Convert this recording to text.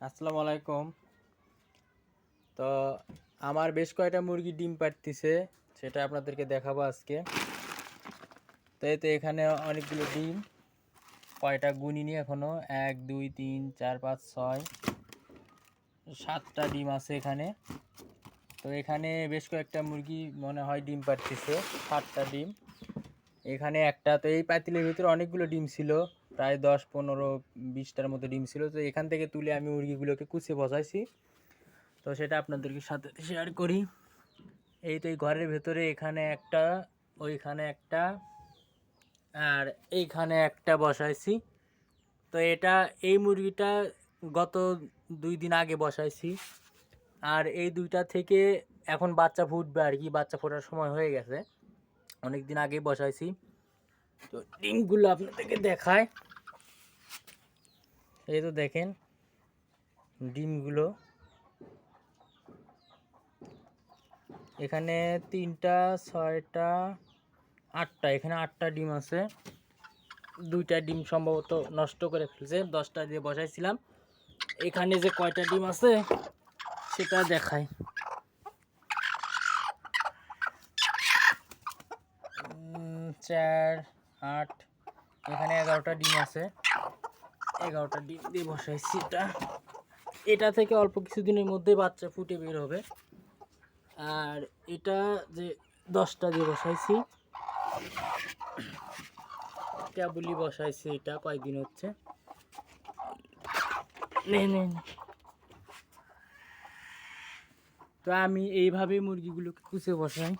আসসালামু আলাইকুম। তো আমার বেশ কয়টা মুরগি ডিম পাড়তিছে, সেটা আপনাদেরকে দেখাবো আজকে। তো এতে এখানে অনেকগুলো ডিম, কয়টা গুনিনি এখনো, 1 2 3 4 5 6 7টা ডিম আছে এখানে। তো এখানে বেশ কয়েকটা মুরগি মনে হয় ডিম পাড়তিছে, 7টা ডিম এখানে একটা। তো এই পাতিলের ভিতরে অনেকগুলো ডিম ছিল, প্রায় 10 15 20টার মতো ডিম ছিল। তো এখান থেকে তুলে আমি মুরগিগুলোকে কুচে বসাইছি। তো সেটা আপনাদেরকে সাথে শেয়ার করি। এই তো এই ঘরের ভেতরে এখানে একটা, ওইখানে একটা, আর এইখানে একটা বসাইছি। তো এটা, এই মুরগিটা গত 2 দিন আগে বসাইছি। আর এই দুইটা থেকে এখন বাচ্চা ফুটবে আর কি, বাচ্চা ফোটার সময় হয়ে গেছে, অনেক দিন আগেই বসাইছি। তো ডিমগুলো আপনাদেরকে দেখায়। এই তো দেখেন ডিমগুলো, এখানে 3টা 6টা 8টা, এখানে 8টা ডিম আছে। 2টা ডিম সম্ভবত নষ্ট করে ফেলছে, 10টা দিয়ে বসাইছিলাম। এখানে যে কয়টা ডিম আছে সেটা দেখাই। 4 8, এখানে 11টা ডিম আছে। 11টা ডিম দিয়ে বসাইছি। এটা থেকে অল্প কিছুদিনের মধ্যে বাচ্চা ফুটে বের হবে। আর এটা যে 10টা দিয়ে বসাইছি, কেবলই বসাইছি, এটা কয়েকদিন হচ্ছে। নে নে নে। তো আমি এইভাবেই মুরগিগুলোকে কুচে বসাই।